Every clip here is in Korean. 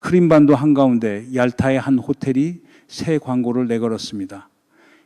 크림반도 한가운데 얄타의 한 호텔이 새 광고를 내걸었습니다.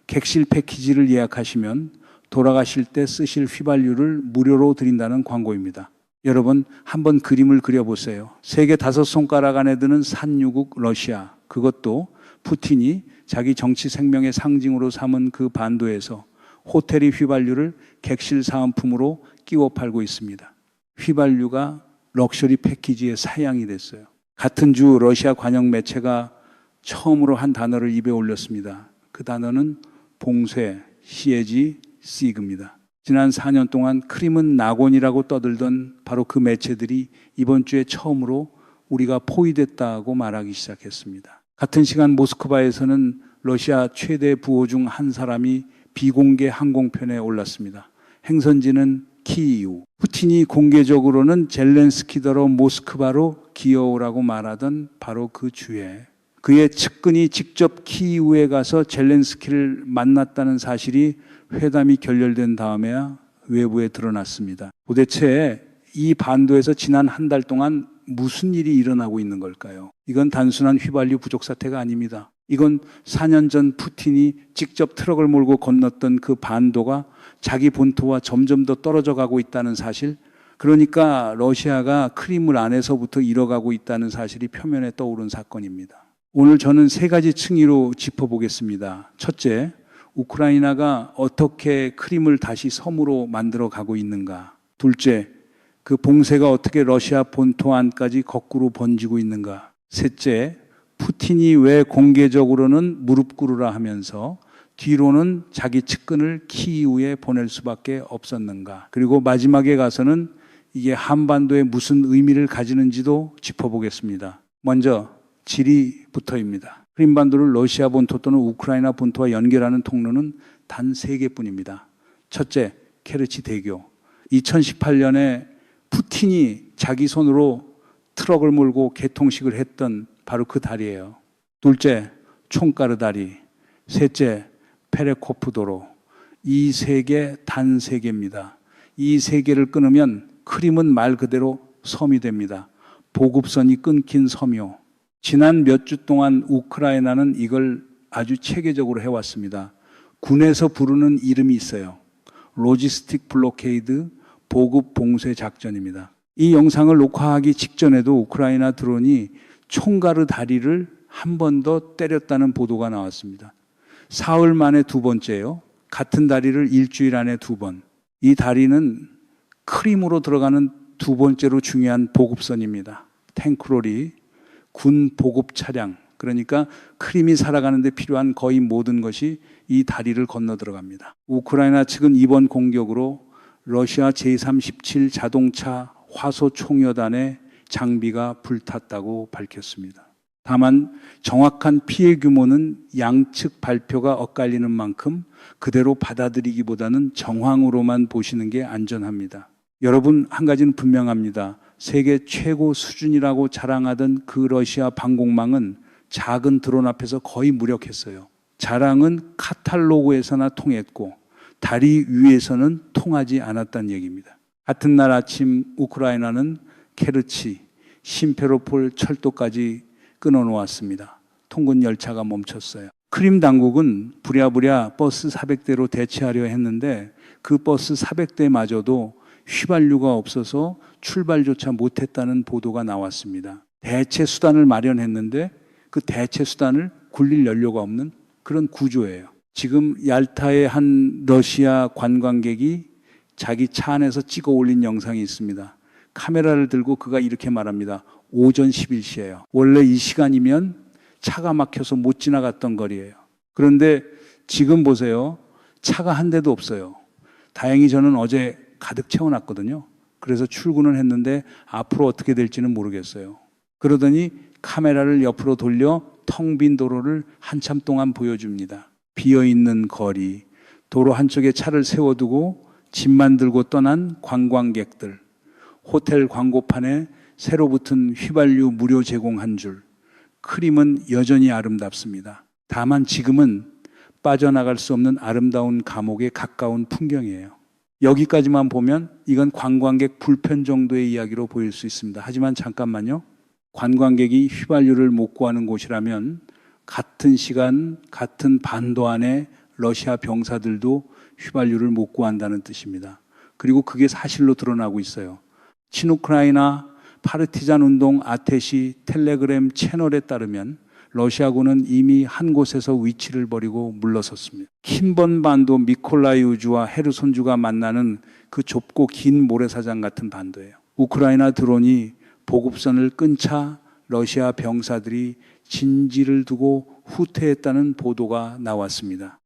객실 패키지를 예약하시면 돌아가실 때 쓰실 휘발유를 무료로 드린다는 광고입니다. 여러분, 한번 그림을 그려보세요. 세계 5손가락 안에 드는 산유국 러시아, 그것도 푸틴이 자기 정치 생명의 상징으로 삼은 그 반도에서 호텔이 휘발유를 객실 사은품으로 끼워 팔고 있습니다. 휘발유가 럭셔리 패키지의 사양이 됐어요. 같은 주 러시아 관영 매체가 처음으로 한 단어를 입에 올렸습니다. 그 단어는 봉쇄, 시에지, 시그입니다. 지난 4년 동안 크림은 낙원이라고 떠들던 바로 그 매체들이 이번 주에 처음으로 우리가 포위됐다고 말하기 시작했습니다. 같은 시간 모스크바에서는 러시아 최대 부호 중 한 사람이 비공개 항공편에 올랐습니다. 행선지는 키이우. 푸틴이 공개적으로는 젤렌스키더러 모스크바로 기어오라고 말하던 바로 그 주에 그의 측근이 직접 키이우에 가서 젤렌스키를 만났다는 사실이 회담이 결렬된 다음에야 외부에 드러났습니다. 도대체 이 반도에서 지난 한 달 동안 무슨 일이 일어나고 있는 걸까요? 이건 단순한 휘발유 부족 사태가 아닙니다. 이건 4년 전 푸틴이 직접 트럭을 몰고 건넜던 그 반도가 자기 본토와 점점 더 떨어져 가고 있다는 사실, 그러니까 러시아가 크림을 안에서부터 잃어가고 있다는 사실이 표면에 떠오른 사건입니다. 오늘 저는 3가지 층위로 짚어보겠습니다. 첫째, 우크라이나가 어떻게 크림을 다시 섬으로 만들어 가고 있는가. 둘째, 그 봉쇄가 어떻게 러시아 본토 안까지 거꾸로 번지고 있는가. 셋째, 푸틴이 왜 공개적으로는 무릎 꿇으라 하면서 뒤로는 자기 측근을 키이우에 보낼 수밖에 없었는가. 그리고 마지막에 가서는 이게 한반도에 무슨 의미를 가지는지도 짚어보겠습니다. 먼저 지리부터입니다. 크림반도를 러시아 본토 또는 우크라이나 본토와 연결하는 통로는 단 3개뿐입니다. 첫째, 케르치 대교. 2018년에 푸틴이 자기 손으로 트럭을 몰고 개통식을 했던 바로 그 다리예요. 둘째, 총가르 다리. 셋째, 페레코프 도로. 이 3개, 단 3개입니다. 이 3개를 끊으면 크림은 말 그대로 섬이 됩니다. 보급선이 끊긴 섬이요. 지난 몇 주 동안 우크라이나는 이걸 아주 체계적으로 해왔습니다. 군에서 부르는 이름이 있어요. 로지스틱 블로케이드 보급 봉쇄 작전입니다. 이 영상을 녹화하기 직전에도 우크라이나 드론이 총가르 다리를 한 번 더 때렸다는 보도가 나왔습니다. 사흘 만에 2번째요. 같은 다리를 일주일 안에 2번. 이 다리는 크림으로 들어가는 2번째로 중요한 보급선입니다. 탱크로리, 군 보급 차량, 그러니까 크림이 살아가는 데 필요한 거의 모든 것이 이 다리를 건너 들어갑니다. 우크라이나 측은 이번 공격으로 러시아 제-37 자동차 화소 총여단의 장비가 불탔다고 밝혔습니다. 다만 정확한 피해 규모는 양측 발표가 엇갈리는 만큼 그대로 받아들이기보다는 정황으로만 보시는 게 안전합니다. 여러분, 한 가지는 분명합니다. 세계 최고 수준이라고 자랑하던 그 러시아 방공망은 작은 드론 앞에서 거의 무력했어요. 자랑은 카탈로그에서나 통했고 다리 위에서는 통하지 않았다는 얘기입니다. 같은 날 아침 우크라이나는 케르치, 심페로폴 철도까지 끊어놓았습니다. 통근 열차가 멈췄어요. 크림 당국은 부랴부랴 버스 400대로 대체하려 했는데 그 버스 400대마저도 휘발유가 없어서 출발조차 못했다는 보도가 나왔습니다. 대체 수단을 마련했는데 그 대체 수단을 굴릴 연료가 없는 그런 구조예요. 지금 얄타의 한 러시아 관광객이 자기 차 안에서 찍어 올린 영상이 있습니다. 카메라를 들고 그가 이렇게 말합니다. 오전 11시예요. 원래 이 시간이면 차가 막혀서 못 지나갔던 거리예요. 그런데 지금 보세요. 차가 한 대도 없어요. 다행히 저는 어제 가득 채워놨거든요. 그래서 출근을 했는데 앞으로 어떻게 될지는 모르겠어요. 그러더니 카메라를 옆으로 돌려 텅 빈 도로를 한참 동안 보여줍니다. 비어있는 거리, 도로 한쪽에 차를 세워두고 짐만 들고 떠난 관광객들, 호텔 광고판에 새로 붙은 휘발유 무료 제공 한 줄, 크림은 여전히 아름답습니다. 다만 지금은 빠져나갈 수 없는 아름다운 감옥에 가까운 풍경이에요. 여기까지만 보면 이건 관광객 불편 정도의 이야기로 보일 수 있습니다. 하지만 잠깐만요. 관광객이 휘발유를 못 구하는 곳이라면 같은 시간, 같은 반도 안에 러시아 병사들도 휘발유를 못 구한다는 뜻입니다. 그리고 그게 사실로 드러나고 있어요. 친우크라이나 파르티잔 운동 아테시 텔레그램 채널에 따르면 러시아군은 이미 한 곳에서 위치를 버리고 물러섰습니다. 킨번반도 미콜라이우주와 헤르손주가 만나는 그 좁고 긴 모래사장 같은 반도예요. 우크라이나 드론이 보급선을 끊자 러시아 병사들이 진지를 두고 후퇴했다는 보도가 나왔습니다.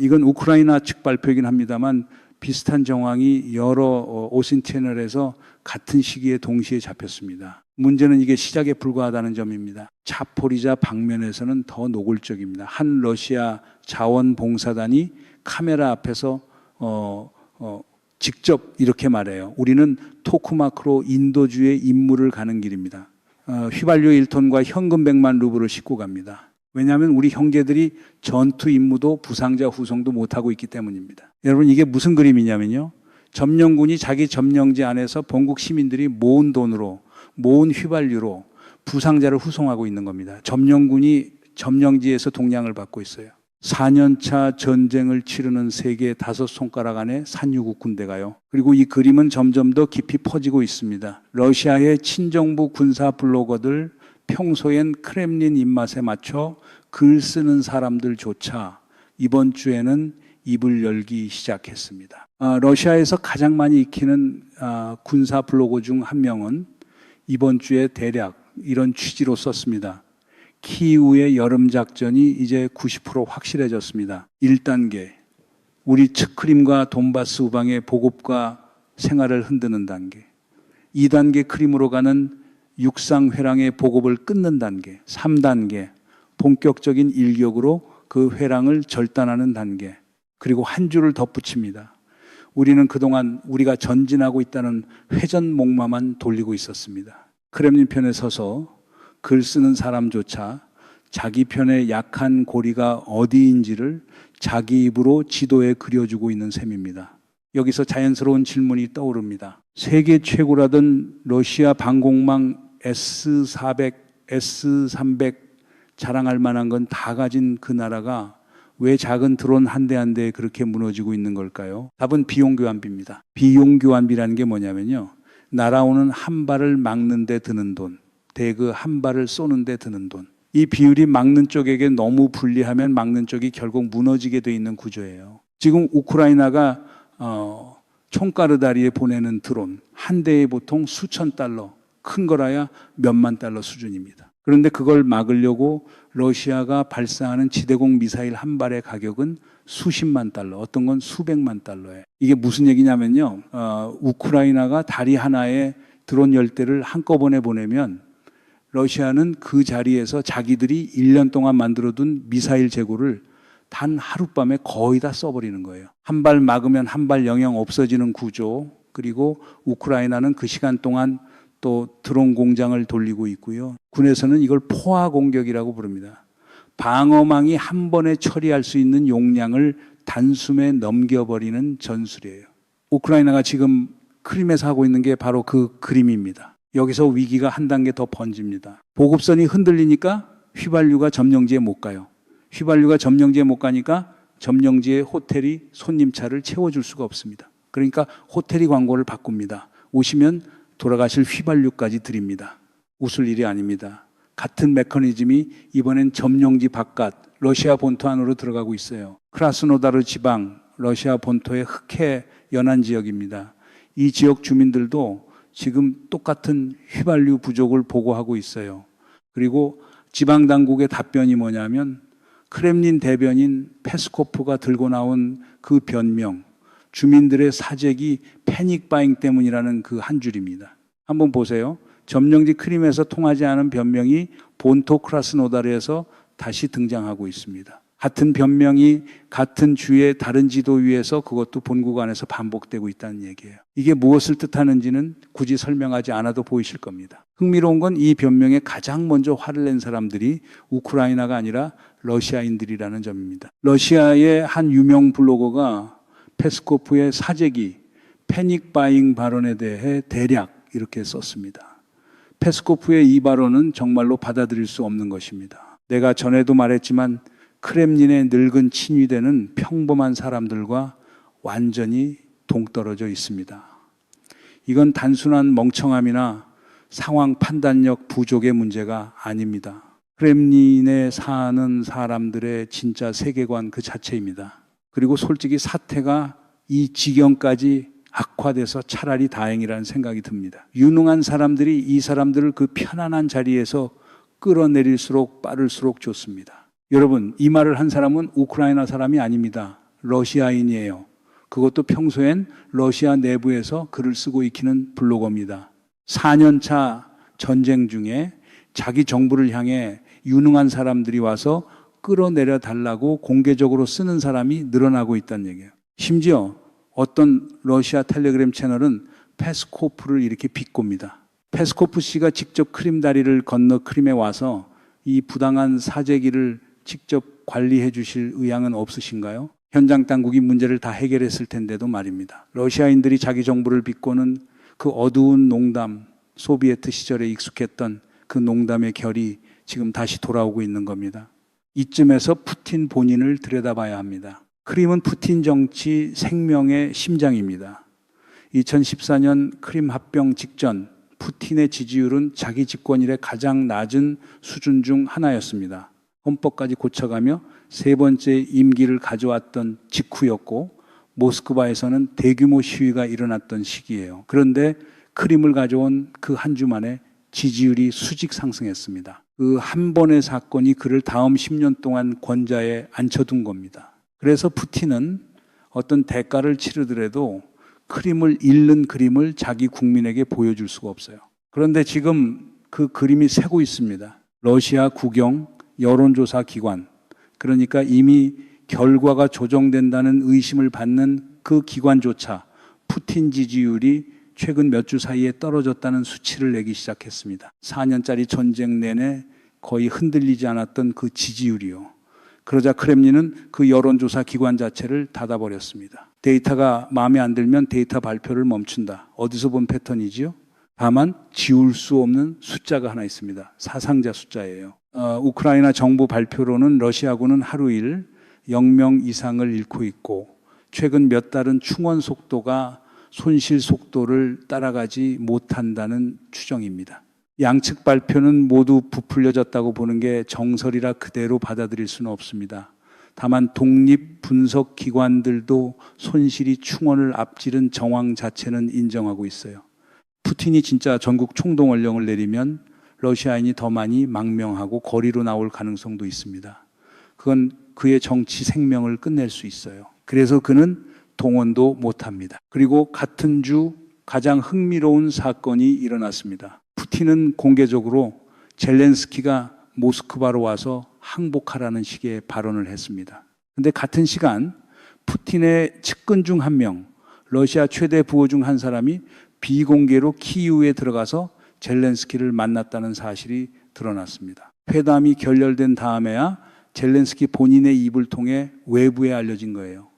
이건 우크라이나 측 발표이긴 합니다만 비슷한 정황이 여러 오신 채널에서 같은 시기에 동시에 잡혔습니다. 문제는 이게 시작에 불과하다는 점입니다. 자포리자 방면에서는 더 노골적입니다. 한 러시아 자원봉사단이 카메라 앞에서 직접 이렇게 말해요. 우리는 토크마크로 인도주의 임무를 가는 길입니다. 휘발유 1톤과 현금 100만 루블을 싣고 갑니다. 왜냐하면 우리 형제들이 전투 임무도 부상자 후송도 못하고 있기 때문입니다. 여러분 이게 무슨 그림이냐면요. 점령군이 자기 점령지 안에서 본국 시민들이 모은 돈으로 모은 휘발유로 부상자를 후송하고 있는 겁니다. 점령군이 점령지에서 동량을 받고 있어요. 4년차 전쟁을 치르는 세계 5손가락 안에 산유국 군대가요. 그리고 이 그림은 점점 더 깊이 퍼지고 있습니다. 러시아의 친정부 군사 블로거들, 평소엔 크렘린 입맛에 맞춰 글 쓰는 사람들조차 이번 주에는 입을 열기 시작했습니다. 러시아에서 가장 많이 익히는 군사 블로거 중 한 명은 이번 주에 대략 이런 취지로 썼습니다. 키이우의 여름 작전이 이제 90% 확실해졌습니다. 1단계, 우리 츠크림과 돈바스 우방의 보급과 생활을 흔드는 단계. 2단계 크림으로 가는 육상 회랑의 보급을 끊는 단계. 3단계, 본격적인 일격으로 그 회랑을 절단하는 단계. 그리고 한 줄을 덧붙입니다. 우리는 그동안 우리가 전진하고 있다는 회전 목마만 돌리고 있었습니다. 크렘린 편에 서서 글 쓰는 사람조차 자기 편의 약한 고리가 어디인지를 자기 입으로 지도에 그려주고 있는 셈입니다. 여기서 자연스러운 질문이 떠오릅니다. 세계 최고라던 러시아 방공망 S-400, S-300 자랑할 만한 건 다 가진 그 나라가 왜 작은 드론 한 대 한 대에 그렇게 무너지고 있는 걸까요? 답은 비용교환비입니다. 비용교환비라는 게 뭐냐면요. 날아오는 한 발을 막는 데 드는 돈, 대그 한 발을 쏘는 데 드는 돈. 이 비율이 막는 쪽에게 너무 불리하면 막는 쪽이 결국 무너지게 돼 있는 구조예요. 지금 우크라이나가 총가르다리에 보내는 드론 한 대에 보통 수천 달러, 큰 거라야 몇만 달러 수준입니다. 그런데 그걸 막으려고 러시아가 발사하는 지대공 미사일 한 발의 가격은 수십만 달러, 어떤 건 수백만 달러예요. 이게 무슨 얘기냐면요. 우크라이나가 다리 하나에 드론 10대를 한꺼번에 보내면 러시아는 그 자리에서 자기들이 1년 동안 만들어둔 미사일 재고를 단 하룻밤에 거의 다 써버리는 거예요. 한 발 막으면 한 발 영영 없어지는 구조, 그리고 우크라이나는 그 시간 동안 또 드론 공장을 돌리고 있고요. 군에서는 이걸 포화 공격이라고 부릅니다. 방어망이 한 번에 처리할 수 있는 용량을 단숨에 넘겨버리는 전술이에요. 우크라이나가 지금 크림에서 하고 있는 게 바로 그 그림입니다. 여기서 위기가 한 단계 더 번집니다. 보급선이 흔들리니까 휘발유가 점령지에 못 가요. 휘발유가 점령지에 못 가니까 점령지의 호텔이 손님차를 채워줄 수가 없습니다. 그러니까 호텔이 광고를 바꿉니다. 오시면 돌아가실 휘발유까지 드립니다. 웃을 일이 아닙니다. 같은 메커니즘이 이번엔 점령지 바깥 러시아 본토 안으로 들어가고 있어요. 크라스노다르 지방 러시아 본토의 흑해 연안 지역입니다. 이 지역 주민들도 지금 똑같은 휘발유 부족을 보고하고 있어요. 그리고 지방 당국의 답변이 뭐냐면 크렘린 대변인 페스코프가 들고 나온 그 변명, 주민들의 사재기 패닉 바잉 때문이라는 그 한 줄입니다. 한번 보세요. 점령지 크림에서 통하지 않은 변명이 본토 크라스노다르에서 다시 등장하고 있습니다. 같은 변명이 같은 주의 다른 지도 위에서 그것도 본국 안에서 반복되고 있다는 얘기예요. 이게 무엇을 뜻하는지는 굳이 설명하지 않아도 보이실 겁니다. 흥미로운 건 이 변명에 가장 먼저 화를 낸 사람들이 우크라이나가 아니라 러시아인들이라는 점입니다. 러시아의 한 유명 블로거가 페스코프의 사재기, 패닉 바잉 발언에 대해 대략 이렇게 썼습니다. 페스코프의 이 발언은 정말로 받아들일 수 없는 것입니다. 내가 전에도 말했지만 크렘린의 늙은 친위대는 평범한 사람들과 완전히 동떨어져 있습니다. 이건 단순한 멍청함이나 상황 판단력 부족의 문제가 아닙니다. 크렘린에 사는 사람들의 진짜 세계관 그 자체입니다. 그리고 솔직히 사태가 이 지경까지 악화돼서 차라리 다행이라는 생각이 듭니다. 유능한 사람들이 이 사람들을 그 편안한 자리에서 끌어내릴수록 빠를수록 좋습니다. 여러분, 이 말을 한 사람은 우크라이나 사람이 아닙니다. 러시아인이에요. 그것도 평소엔 러시아 내부에서 글을 쓰고 익히는 블로거입니다. 4년차 전쟁 중에 자기 정부를 향해 유능한 사람들이 와서 끌어내려 달라고 공개적으로 쓰는 사람이 늘어나고 있다는 얘기예요. 심지어 어떤 러시아 텔레그램 채널은 페스코프를 이렇게 비꼽니다. 페스코프 씨가 직접 크림 다리를 건너 크림에 와서 이 부당한 사재기를 직접 관리해 주실 의향은 없으신가요? 현장 당국이 문제를 다 해결했을 텐데도 말입니다. 러시아인들이 자기 정부를 비꼬는 그 어두운 농담, 소비에트 시절에 익숙했던 그 농담의 결이 지금 다시 돌아오고 있는 겁니다. 이쯤에서 푸틴 본인을 들여다봐야 합니다. 크림은 푸틴 정치 생명의 심장입니다. 2014년 크림 합병 직전 푸틴의 지지율은 자기 집권 이래 가장 낮은 수준 중 하나였습니다. 헌법까지 고쳐가며 세 번째 임기를 가져왔던 직후였고 모스크바에서는 대규모 시위가 일어났던 시기예요. 그런데 크림을 가져온 그 한 주 만에 지지율이 수직 상승했습니다. 그 한 번의 사건이 그를 다음 10년 동안 권좌에 앉혀둔 겁니다. 그래서 푸틴은 어떤 대가를 치르더라도 크림을 잃는 그림을 자기 국민에게 보여줄 수가 없어요. 그런데 지금 그 그림이 새고 있습니다. 러시아 국영 여론조사 기관, 그러니까 이미 결과가 조정된다는 의심을 받는 그 기관조차 푸틴 지지율이 최근 몇 주 사이에 떨어졌다는 수치를 내기 시작했습니다. 4년짜리 전쟁 내내 거의 흔들리지 않았던 그 지지율이요. 그러자 크렘린은 그 여론조사 기관 자체를 닫아버렸습니다. 데이터가 마음에 안 들면 데이터 발표를 멈춘다. 어디서 본 패턴이지요? 다만 지울 수 없는 숫자가 하나 있습니다. 사상자 숫자예요. 우크라이나 정부 발표로는 러시아군은 하루 일 0명 이상을 잃고 있고 최근 몇 달은 충원 속도가 손실 속도를 따라가지 못한다는 추정입니다. 양측 발표는 모두 부풀려졌다고 보는 게 정설이라 그대로 받아들일 수는 없습니다. 다만 독립 분석 기관들도 손실이 충원을 앞지른 정황 자체는 인정하고 있어요. 푸틴이 진짜 전국 총동원령을 내리면 러시아인이 더 많이 망명하고 거리로 나올 가능성도 있습니다. 그건 그의 정치 생명을 끝낼 수 있어요. 그래서 그는 동원도 못합니다. 그리고 같은 주 가장 흥미로운 사건이 일어났습니다. 푸틴은 공개적으로 젤렌스키가 모스크바로 와서 항복하라는 식의 발언을 했습니다. 그런데 같은 시간 푸틴의 측근 중 한 명, 러시아 최대 부호 중 한 사람이 비공개로 키이우에 들어가서 젤렌스키를 만났다는 사실이 드러났습니다. 회담이 결렬된 다음에야 젤렌스키 본인의 입을 통해 외부에 알려진 거예요.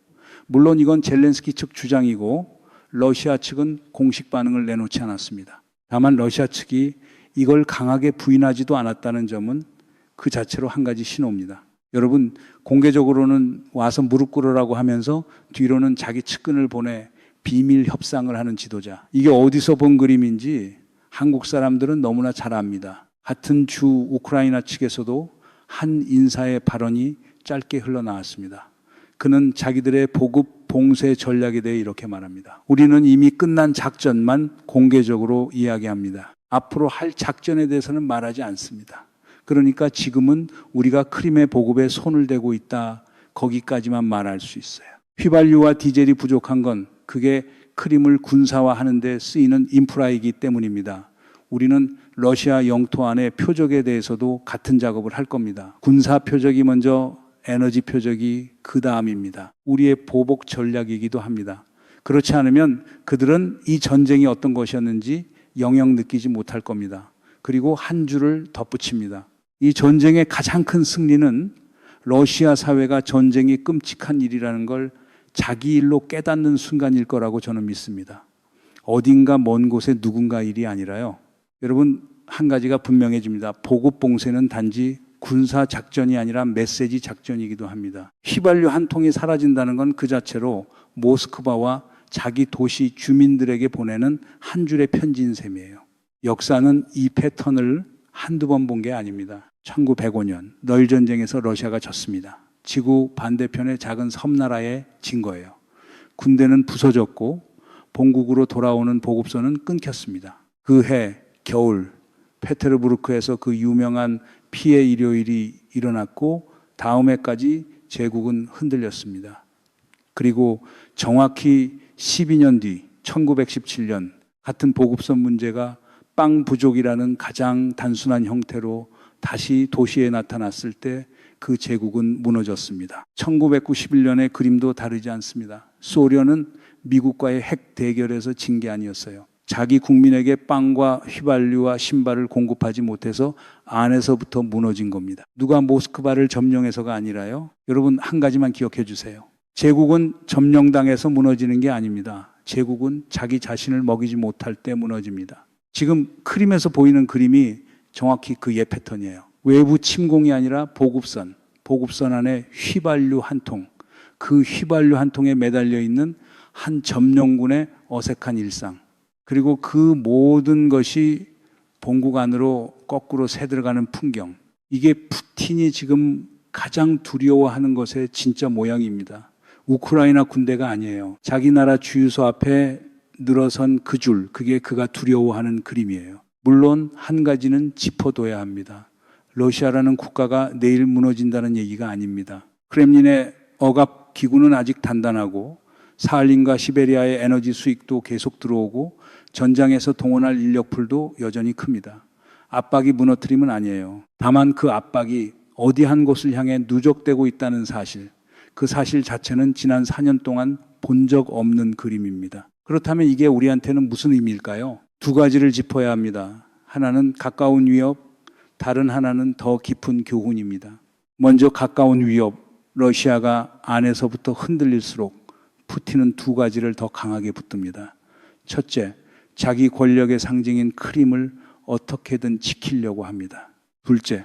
물론 이건 젤렌스키 측 주장이고 러시아 측은 공식 반응을 내놓지 않았습니다. 다만 러시아 측이 이걸 강하게 부인하지도 않았다는 점은 그 자체로 한 가지 신호입니다. 여러분, 공개적으로는 와서 무릎 꿇으라고 하면서 뒤로는 자기 측근을 보내 비밀 협상을 하는 지도자. 이게 어디서 본 그림인지 한국 사람들은 너무나 잘 압니다. 같은 주 우크라이나 측에서도 한 인사의 발언이 짧게 흘러나왔습니다. 그는 자기들의 보급 봉쇄 전략에 대해 이렇게 말합니다. 우리는 이미 끝난 작전만 공개적으로 이야기합니다. 앞으로 할 작전에 대해서는 말하지 않습니다. 그러니까 지금은 우리가 크림의 보급에 손을 대고 있다. 거기까지만 말할 수 있어요. 휘발유와 디젤이 부족한 건 그게 크림을 군사화하는 데 쓰이는 인프라이기 때문입니다. 우리는 러시아 영토 안의 표적에 대해서도 같은 작업을 할 겁니다. 군사 표적이 먼저 에너지 표적이 그 다음입니다. 우리의 보복 전략이기도 합니다. 그렇지 않으면 그들은 이 전쟁이 어떤 것이었는지 영영 느끼지 못할 겁니다. 그리고 한 줄을 덧붙입니다. 이 전쟁의 가장 큰 승리는 러시아 사회가 전쟁이 끔찍한 일이라는 걸 자기 일로 깨닫는 순간일 거라고 저는 믿습니다. 어딘가 먼 곳의 누군가 일이 아니라요. 여러분, 한 가지가 분명해집니다. 보급 봉쇄는 단지 군사 작전이 아니라 메시지 작전이기도 합니다. 휘발유 한 통이 사라진다는 건 그 자체로 모스크바와 자기 도시 주민들에게 보내는 한 줄의 편지인 셈이에요. 역사는 이 패턴을 한두 번 본 게 아닙니다. 1905년 널 전쟁에서 러시아가 졌습니다. 지구 반대편의 작은 섬나라에 진 거예요. 군대는 부서졌고 본국으로 돌아오는 보급선은 끊겼습니다. 그 해 겨울 페테르부르크에서 그 유명한 피해 일요일이 일어났고 다음 해까지 제국은 흔들렸습니다. 그리고 정확히 12년 뒤 1917년 같은 보급선 문제가 빵 부족이라는 가장 단순한 형태로 다시 도시에 나타났을 때 그 제국은 무너졌습니다. 1991년의 그림도 다르지 않습니다. 소련은 미국과의 핵 대결에서 진 게 아니었어요. 자기 국민에게 빵과 휘발유와 신발을 공급하지 못해서 안에서부터 무너진 겁니다. 누가 모스크바를 점령해서가 아니라요. 여러분 한 가지만 기억해 주세요. 제국은 점령당해서 무너지는 게 아닙니다. 제국은 자기 자신을 먹이지 못할 때 무너집니다. 지금 크림에서 보이는 그림이 정확히 그의 패턴이에요. 외부 침공이 아니라 보급선 안에 휘발유 한 통, 그 휘발유 한 통에 매달려 있는 한 점령군의 어색한 일상, 그리고 그 모든 것이 본국 안으로 거꾸로 새들어가는 풍경, 이게 푸틴이 지금 가장 두려워하는 것의 진짜 모양입니다. 우크라이나 군대가 아니에요. 자기 나라 주유소 앞에 늘어선 그 줄, 그게 그가 두려워하는 그림이에요. 물론 한 가지는 짚어둬야 합니다. 러시아라는 국가가 내일 무너진다는 얘기가 아닙니다. 크렘린의 억압 기구는 아직 단단하고 사할린과 시베리아의 에너지 수익도 계속 들어오고 전장에서 동원할 인력풀도 여전히 큽니다. 압박이 무너뜨림은 아니에요. 다만 그 압박이 어디 한 곳을 향해 누적되고 있다는 사실, 그 사실 자체는 지난 4년 동안 본 적 없는 그림입니다. 그렇다면 이게 우리한테는 무슨 의미일까요? 두 가지를 짚어야 합니다. 하나는 가까운 위협, 다른 하나는 더 깊은 교훈입니다. 먼저 가까운 위협, 러시아가 안에서부터 흔들릴수록 푸틴은 두 가지를 더 강하게 붙듭니다. 첫째, 자기 권력의 상징인 크림을 어떻게든 지키려고 합니다. 둘째,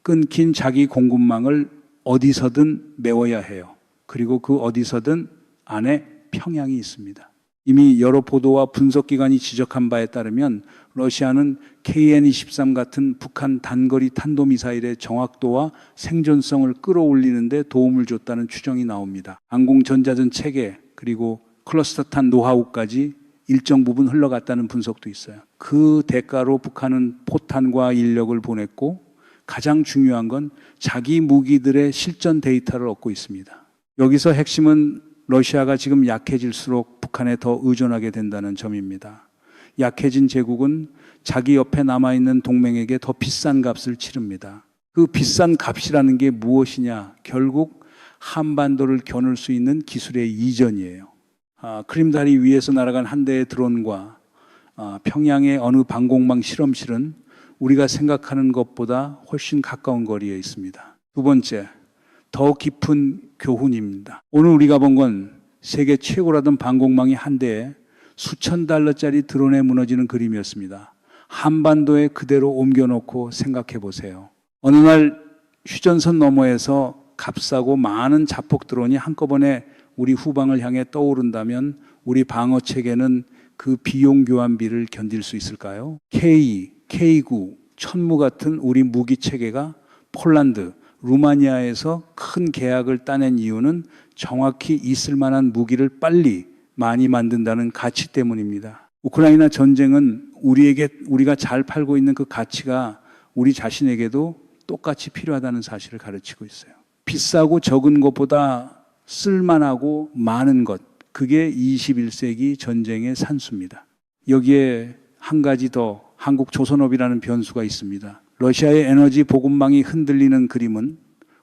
끊긴 자기 공급망을 어디서든 메워야 해요. 그리고 그 어디서든 안에 평양이 있습니다. 이미 여러 보도와 분석기관이 지적한 바에 따르면 러시아는 KN-23 같은 북한 단거리 탄도미사일의 정확도와 생존성을 끌어올리는 데 도움을 줬다는 추정이 나옵니다. 항공전자전 체계 그리고 클러스터탄 노하우까지 일정 부분 흘러갔다는 분석도 있어요. 그 대가로 북한은 포탄과 인력을 보냈고 가장 중요한 건 자기 무기들의 실전 데이터를 얻고 있습니다. 여기서 핵심은 러시아가 지금 약해질수록 북한에 더 의존하게 된다는 점입니다. 약해진 제국은 자기 옆에 남아있는 동맹에게 더 비싼 값을 치릅니다. 그 비싼 값이라는 게 무엇이냐? 결국 한반도를 겨눌 수 있는 기술의 이전이에요. 크림다리 위에서 날아간 한 대의 드론과 평양의 어느 방공망 실험실은 우리가 생각하는 것보다 훨씬 가까운 거리에 있습니다. 두 번째, 더 깊은 교훈입니다. 오늘 우리가 본 건 세계 최고라던 방공망이 한 대에 수천 달러짜리 드론에 무너지는 그림이었습니다. 한반도에 그대로 옮겨놓고 생각해 보세요. 어느 날 휴전선 너머에서 값싸고 많은 자폭 드론이 한꺼번에 우리 후방을 향해 떠오른다면 우리 방어 체계는 그 비용 교환비를 견딜 수 있을까요? K, K9, 천무 같은 우리 무기 체계가 폴란드, 루마니아에서 큰 계약을 따낸 이유는 정확히 있을 만한 무기를 빨리 많이 만든다는 가치 때문입니다. 우크라이나 전쟁은 우리가 잘 팔고 있는 그 가치가 우리 자신에게도 똑같이 필요하다는 사실을 가르치고 있어요. 비싸고 적은 것보다 쓸만하고 많은 것, 그게 21세기 전쟁의 산수입니다. 여기에 한 가지 더 한국 조선업이라는 변수가 있습니다. 러시아의 에너지 보급망이 흔들리는 그림은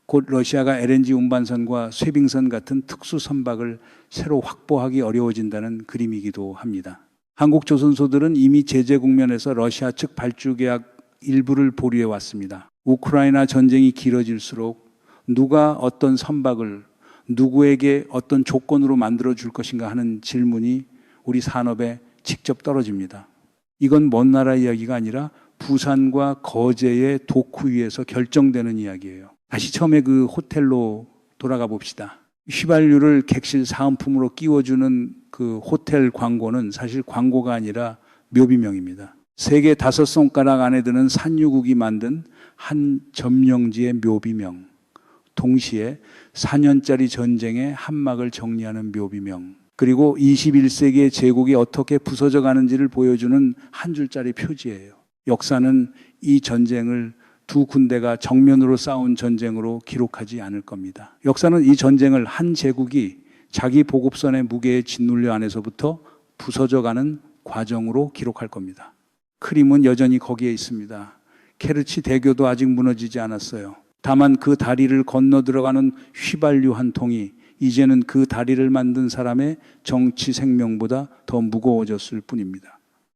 곧 러시아가 LNG 운반선과 쇄빙선 같은 특수 선박을 새로 확보하기 어려워진다는 그림이기도 합니다. 한국 조선소들은 이미 제재 국면에서 러시아 측 발주 계약 일부를 보류해 왔습니다. 우크라이나 전쟁이 길어질수록 누가 어떤 선박을 누구에게 어떤 조건으로 만들어 줄 것인가 하는 질문이 우리 산업에 직접 떨어집니다. 이건 먼 나라 이야기가 아니라 부산과 거제의 도쿠 위에서 결정되는 이야기예요. 다시 처음에 그 호텔로 돌아가 봅시다. 휘발유를 객실 사은품으로 끼워주는 그 호텔 광고는 사실 광고가 아니라 묘비명입니다. 세계 5손가락 안에 드는 산유국이 만든 한 점령지의 묘비명, 동시에 4년짜리 전쟁의 한막을 정리하는 묘비명, 그리고 21세기의 제국이 어떻게 부서져 가는지를 보여주는 한 줄짜리 표지예요. 역사는 이 전쟁을 두 군대가 정면으로 싸운 전쟁으로 기록하지 않을 겁니다. 역사는 이 전쟁을 한 제국이 자기 보급선의 무게에 짓눌려 안에서부터 부서져가는 과정으로 기록할 겁니다. 크림은 여전히 거기에 있습니다. 케르치 대교도 아직 무너지지 않았어요. 다만 그 다리를 건너 들어가는 휘발유 한 통이 이제는 그 다리를 만든 사람의 정치 생명보다 더 무거워졌을 뿐입니다.